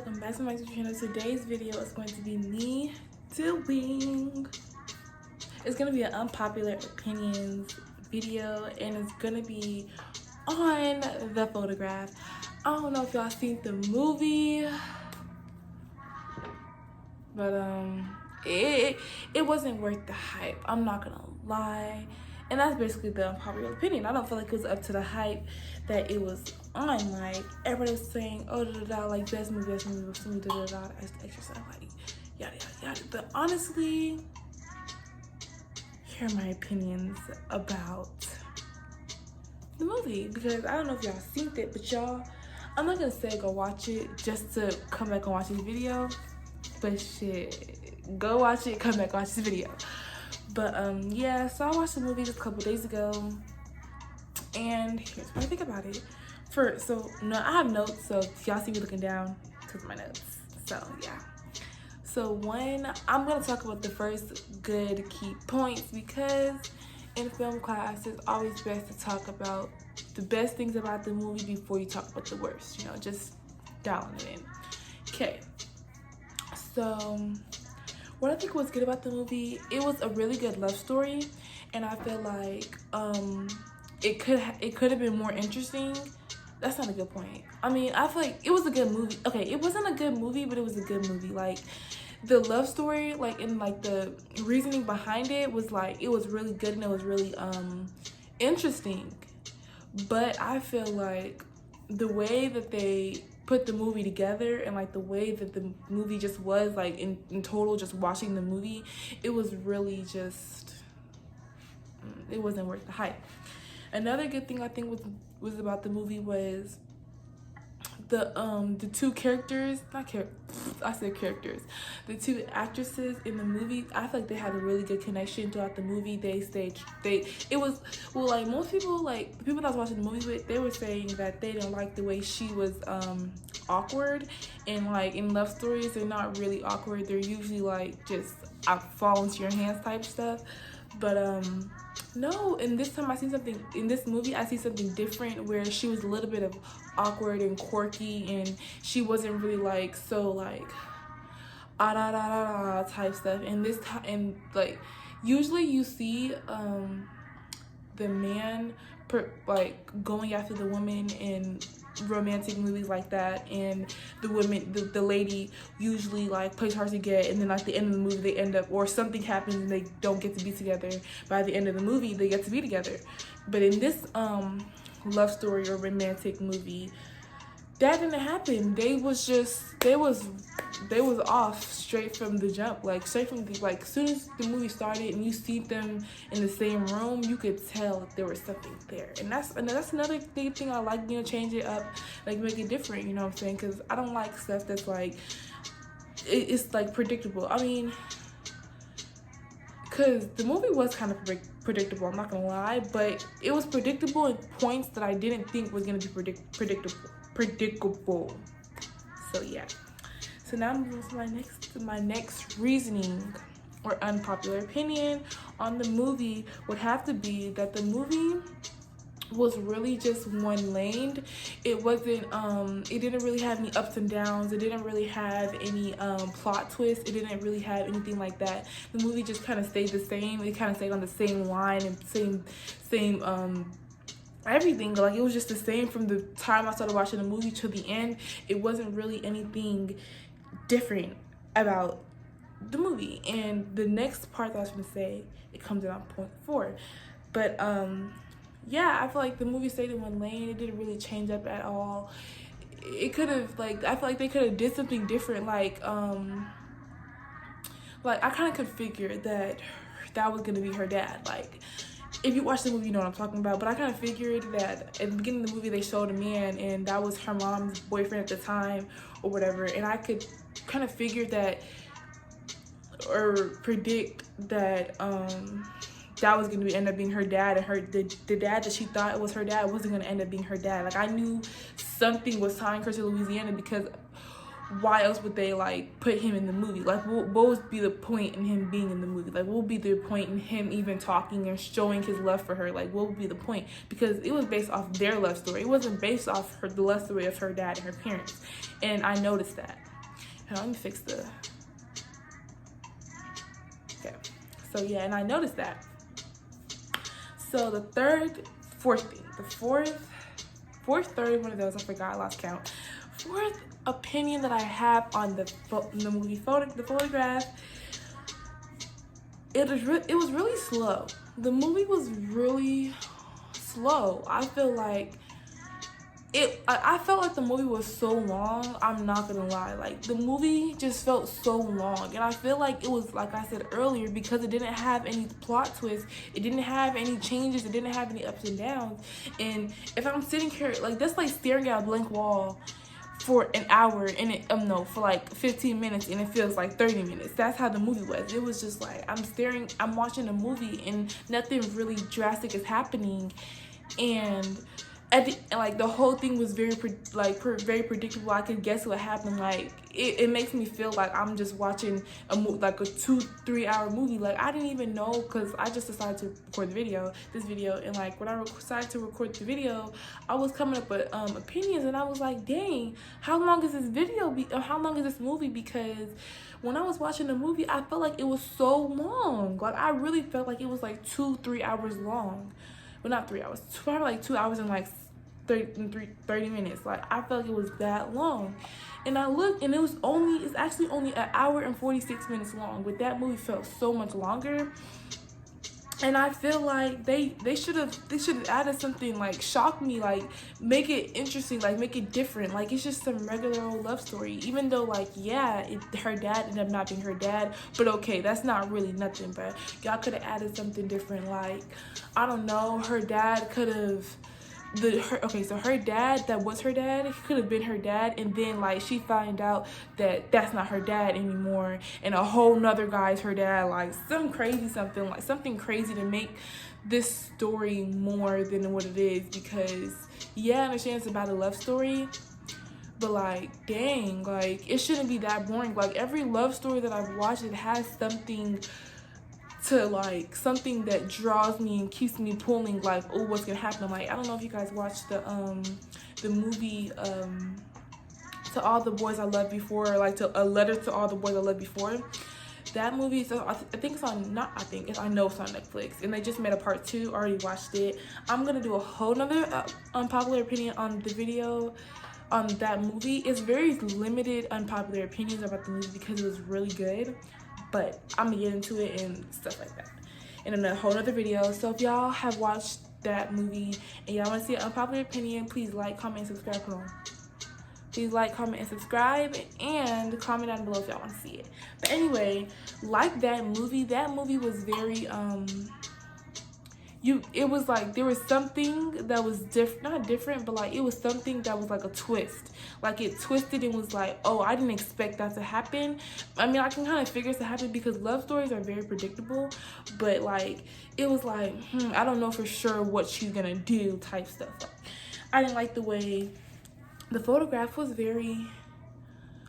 welcome back to my YouTube channel. Today's video is going to be me doing, it's going to be an unpopular opinions video, and it's going to be on The Photograph. I don't know if y'all seen the movie, but it wasn't worth the hype. I'm not gonna lie. And that's basically the unpopular opinion. I don't feel like it was up to the hype that it was on. Like, everybody was saying, oh, da-da-da, like, best movie, da-da-da, extra stuff, like, yada, yada, yada. But honestly, here are my opinions about the movie. Because I don't know if y'all seen it, but y'all, I'm not gonna say go watch it just to come back and watch this video. But shit, go watch it, come back, watch this video. But yeah, so I watched the movie just a couple days ago, and here's what I think about it. I have notes, so y'all see me looking down because of my notes. So yeah. So one, I'm gonna talk about the first good key points, because in film class it's always best to talk about the best things about the movie before you talk about the worst. You know, just dialing it in. Okay. So what I think was good about the movie, it was a really good love story, and I feel like it could have been more interesting. That's not a good point. I mean, I feel like it was a good movie. Okay, it wasn't a good movie, but it was a good movie. Like, the love story, like, and like the reasoning behind it was like, it was really good and it was really interesting. But I feel like the way that they put the movie together, and like the way that the movie just was, like, in total, just watching the movie, it was really just, it wasn't worth the hype. Another good thing I think was about the movie was the two characters, the two actresses in the movie. I feel like they had a really good connection throughout the movie. Like, most people, like the people that I was watching the movie with, they were saying that they didn't like the way she was awkward, and like in love stories they're not really awkward, they're usually like just I fall into your hands type stuff. But no, and this time in this movie I see something different, where she was a little bit of awkward and quirky, and she wasn't really like so like type stuff. And this time, and like usually you see the man like going after the woman in romantic movies like that, and the lady usually like plays hard to get, and then at the end of the movie they end up, or something happens and they don't get to be together. By the end of the movie they get to be together. But in this love story or romantic movie, that didn't happen. They was off straight from the jump, like straight from the, like, as soon as the movie started and you see them in the same room, you could tell that there was something there. And that's another big thing I like, you know, change it up, like make it different, you know what I'm saying? Because I don't like stuff that's like it's like predictable. I mean, because the movie was kind of predictable, I'm not gonna lie, but it was predictable in points that I didn't think was gonna be predictable. So yeah. So now I'm moving to my next reasoning or unpopular opinion on the movie would have to be that the movie was really just one lane. It wasn't it didn't really have any ups and downs. It didn't really have any plot twists. It didn't really have anything like that. The movie just kind of stayed the same. It kind of stayed on the same line and same everything. Like, it was just the same from the time I started watching the movie to the end. It wasn't really anything different about the movie. And the next part that I was going to say, it comes in on point 4. But yeah, I feel like the movie stayed in one lane. It didn't really change up at all. It could have, like, I feel like they could have did something different. Like I kind of could figure that was going to be her dad. Like, if you watch the movie, you know what I'm talking about. But I kind of figured that at the beginning of the movie, they showed a man, and that was her mom's boyfriend at the time or whatever. And I could kind of figure that, or predict that that was going to end up being her dad, and the dad that she thought was her dad wasn't going to end up being her dad. Like, I knew something was tying her to Louisiana, because why else would they like put him in the movie? Like, what would be the point in him being in the movie? Like, what would be the point in him even talking and showing his love for her? Like, what would be the point? Because it was based off their love story. It wasn't based off the love story of her dad and her parents. And I noticed that. Let me fix the, okay. So yeah, and I noticed that. So the fourth, third, one of those, I forgot, I lost count. Fourth opinion that I have on the movie The Photograph, it was really slow. The movie was really slow. I feel like I felt like the movie was so long. I'm not gonna lie, like the movie just felt so long, and I feel like it was, like I said earlier, because it didn't have any plot twists, it didn't have any changes, it didn't have any ups and downs. And if I'm sitting here, like, that's like staring at a blank wall for an hour, and it no, for like 15 minutes, and it feels like 30 minutes. That's how the movie was. It was just like I'm watching a movie and nothing really drastic is happening, and like the whole thing was very very predictable. I could guess what happened. Like it makes me feel like I'm just watching like a 2-3 hour movie. Like I didn't even know, because I just decided to record this video, and like when I decided to record the video, I was coming up with opinions, and I was like, dang, how long is this video how long is this movie? Because when I was watching the movie, I felt like it was so long. Like I really felt like it was like 2-3 hours long. Well, not 3 hours, probably like 2 hours and like 30 minutes. Like I felt like it was that long, and I looked, and it's actually only an hour and 46 minutes long, but that movie felt so much longer. And I feel like they should have added something, like shock me, like make it interesting, like make it different. Like it's just some regular old love story, even though like, yeah, her dad ended up not being her dad, but okay, that's not really nothing. But y'all could have added something different, like I don't know, her dad could have so her dad that was her dad, he could have been her dad, and then like she find out that that's not her dad anymore, and a whole nother guy's her dad. Like something crazy to make this story more than what it is. Because yeah, I understand it's about a love story, but like dang, like it shouldn't be that boring. Like every love story that I've watched, it has something that draws me and keeps me pulling, like, oh, what's gonna happen. Like I don't know if you guys watched the movie To All the Boys I Loved Before, like A Letter to All the Boys I Loved Before. That movie, so I think it's on, I know it's on Netflix, and they just made a part 2. I already watched it. I'm gonna do a whole nother unpopular opinion on the video on that movie. It's very limited unpopular opinions about the movie because it was really good, but I'm gonna get into it and stuff like that in a whole other video. So if y'all have watched that movie and y'all want to see an unpopular opinion, please like, comment, and subscribe. Hold on. Please like, comment, and subscribe, and comment down below if y'all want to see it. But anyway, like that movie was very it was like there was something that was not different, but like it was something that was like a twist. Like it twisted and was like, oh, I didn't expect that to happen. I mean, I can kind of figure it to happen because love stories are very predictable, but like it was like, I don't know for sure what she's gonna do type stuff. I didn't like the way The Photograph was very,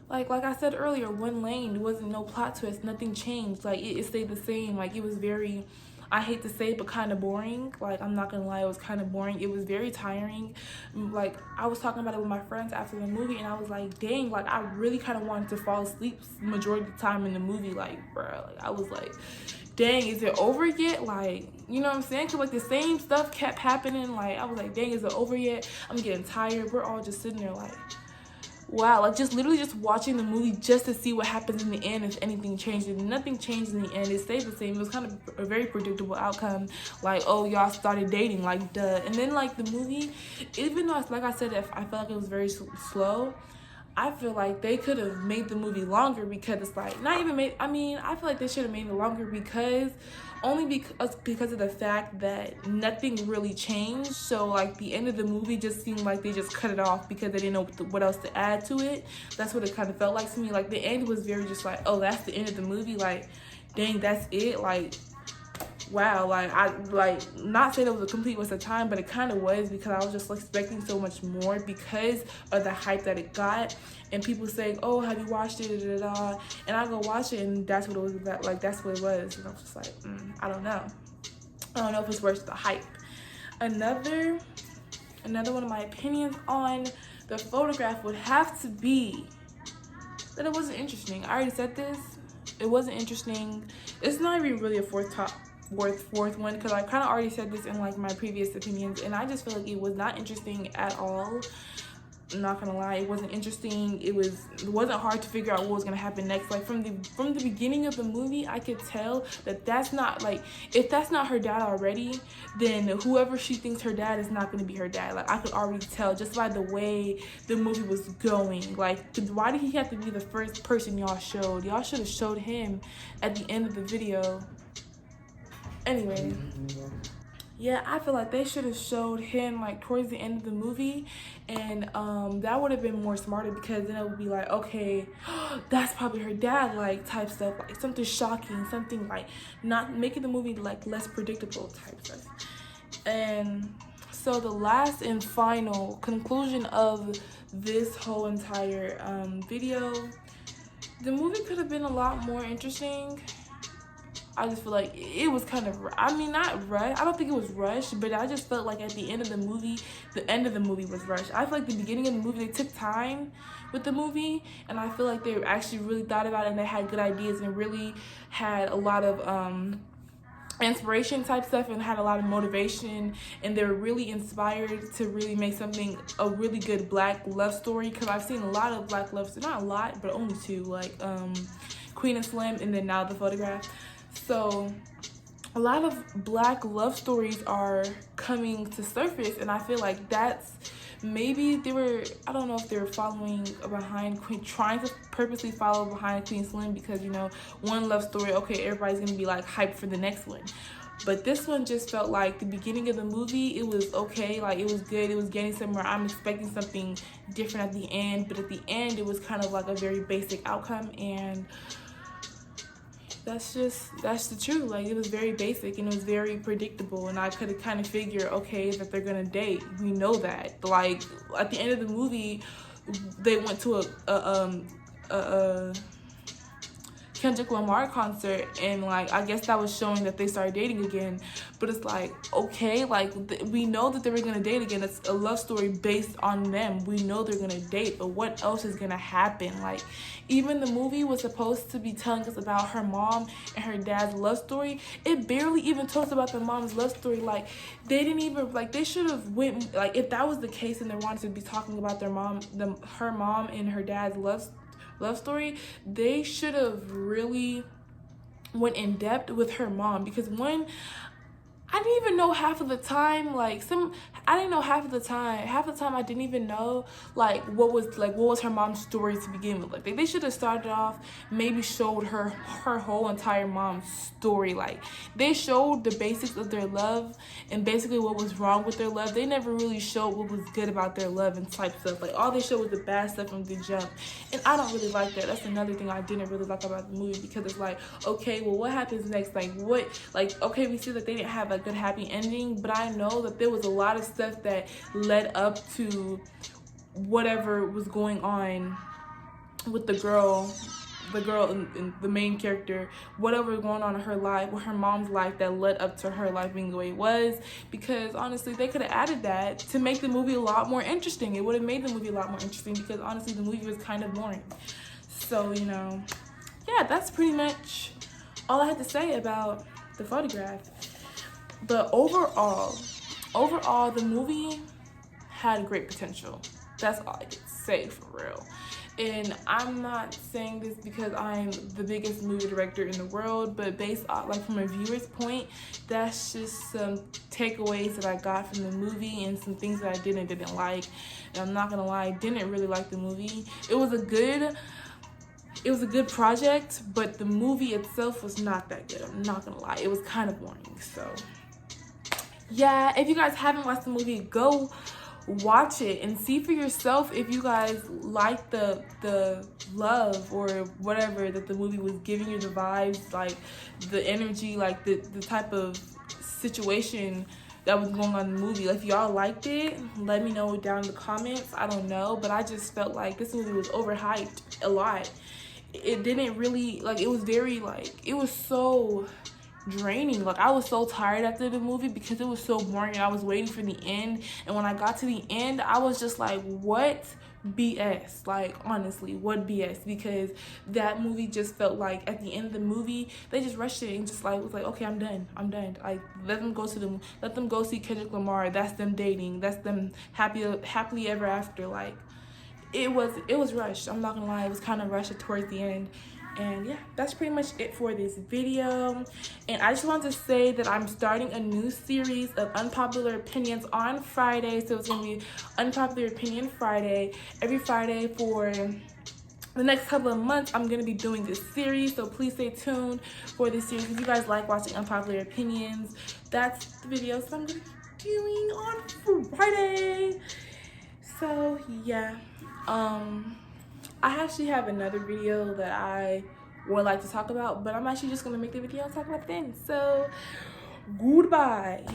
like I said earlier, one lane. There wasn't no plot twist, nothing changed. Like it stayed the same. Like it was very, I hate to say it, but kind of boring. Like I'm not gonna lie, it was kind of boring. It was very tiring. Like I was talking about it with my friends after the movie, and I was like, dang, like I really kind of wanted to fall asleep majority of the time in the movie. Like bruh, like I was like, dang, is it over yet? Like, you know what I'm saying? Because like the same stuff kept happening. Like I was like, dang, is it over yet? I'm getting tired. We're all just sitting there like, wow, like just literally just watching the movie just to see what happens in the end, if anything changes. Nothing changed in the end. It stayed the same. It was kind of a very predictable outcome. Like, oh, y'all started dating, like duh. And then like the movie, even though like I said, I felt like it was very slow, I feel like they could have made the movie longer, because it's like not even made, I mean, I feel like they should have made it longer because of the fact that nothing really changed. So like the end of the movie just seemed like they just cut it off because they didn't know what else to add to it. That's what it kind of felt like to me. Like the end was very just like, oh, that's the end of the movie. Like, dang, that's it. Like, wow. Like I not saying it was a complete waste of time, but it kind of was, because I was just expecting so much more because of the hype that it got, and people saying, oh, have you watched it, da, da, da. And I go watch it, and that's what it was about. Like that's what it was, and I was just like, I don't know if it's worth the hype. Another one of my opinions on The Photograph would have to be that it wasn't interesting. I already said this. It wasn't interesting. It's not even really a fourth one, because I kind of already said this in like my previous opinions, and I just feel like it was not interesting at all. I'm not gonna lie, it wasn't interesting. It wasn't hard to figure out what was gonna happen next. Like from the beginning of the movie, I could tell that that's not, like, if that's not her dad already, then whoever she thinks her dad is not gonna be her dad. Like, I could already tell just by the way the movie was going. Like, why did he have to be the first person y'all showed? Y'all should have showed him at the end of the video. Anyway, yeah, I feel like they should have showed him like towards the end of the movie, and that would have been more smarter, because then it would be like, okay, that's probably her dad, like, type stuff, like something shocking, something like not making the movie like less predictable type stuff. And so the last and final conclusion of this whole entire video, the movie could have been a lot more interesting. I just feel like it was kind of, I mean, not rushed. I don't think it was rushed, but I just felt like at the end of the movie was rushed. I feel like the beginning of the movie, they took time with the movie, and I feel like they actually really thought about it, and they had good ideas, and really had a lot of inspiration type stuff, and had a lot of motivation, and they were really inspired to really make a really good Black love story, because I've seen a lot of Black love stories, not a lot, but only two, like Queen and Slim, and then now The Photograph. So a lot of Black love stories are coming to surface, and I feel like that's, maybe they were, I don't know if they were following behind Queen, trying to purposely follow behind Queen Slim, because, you know, one love story, okay, everybody's gonna be like hyped for the next one. But this one just felt like the beginning of the movie, it was okay, like it was good, it was getting somewhere. I'm expecting something different at the end, but at the end it was kind of like a very basic outcome, and that's the truth. Like, it was very basic, and it was very predictable, and I could kind of figure, okay, that they're gonna date. We know that. Like, at the end of the movie, they went to a Kendrick Lamar concert, and like, I guess that was showing that they started dating again. But it's like, okay, like, we know that they were gonna date again. It's a love story based on them. We know they're gonna date, but what else is gonna happen? Like, even the movie was supposed to be telling us about her mom and her dad's love story. It barely even talks about the mom's love story. Like, they didn't even, like, they should have went, like, if that was the case and they wanted to be talking about her mom and her dad's love story, they should have really went in depth with her mom, because I didn't even know half of the time, half the time I didn't even know like what was her mom's story to begin with. Like, they should have started off, maybe showed her whole entire mom's story. Like, they showed the basics of their love and basically what was wrong with their love. They never really showed what was good about their love and type stuff. Like, all they showed was the bad stuff from the jump, and I don't really like that. That's another thing I didn't really like about the movie, because it's like, okay, well, what happens next? Okay, we see that they didn't have a good happy ending, but I know that there was a lot of stuff that led up to whatever was going on with the girl and the main character, whatever was going on in her life, with her mom's life, that led up to her life being the way it was. Because honestly, they could have added that to make the movie a lot more interesting. It would have made the movie a lot more interesting, because honestly, the movie was kind of boring. So, you know, yeah, that's pretty much all I had to say about The Photograph. But overall, the movie had great potential. That's all I could say, for real. And I'm not saying this because I'm the biggest movie director in the world, but based on, like, from a viewer's point, that's just some takeaways that I got from the movie, and some things that I did and didn't like. And I'm not gonna lie, I didn't really like the movie. It was a good project, but the movie itself was not that good. I'm not gonna lie, it was kind of boring. So yeah, if you guys haven't watched the movie, go watch it and see for yourself if you guys like the love or whatever that the movie was giving you, the vibes, like the energy, like the type of situation that was going on in the movie. Like, if y'all liked it, let me know down in the comments. I don't know, but I just felt like this movie was overhyped a lot. It didn't really, like, it was very, like, it was so draining. Like, I was so tired after the movie because it was so boring, and I was waiting for the end. And when I got to the end, I was just like, what BS. Like, honestly, what BS? Because that movie just felt like at the end of the movie they just rushed it and just like was like, okay, I'm done, like let them go see Kendrick Lamar. That's them dating, that's them happily ever after. Like, it was rushed. I'm not gonna lie, it was kind of rushed towards the end. And yeah, that's pretty much it for this video. And I just wanted to say that I'm starting a new series of unpopular opinions on Friday. So it's gonna be Unpopular Opinion Friday. Every Friday for the next couple of months, I'm gonna be doing this series. So please stay tuned for this series. If you guys like watching unpopular opinions, that's the videos that I'm gonna be doing on Friday. So yeah, I actually have another video that I would like to talk about, but I'm actually just gonna make the video and talk about it then. So goodbye.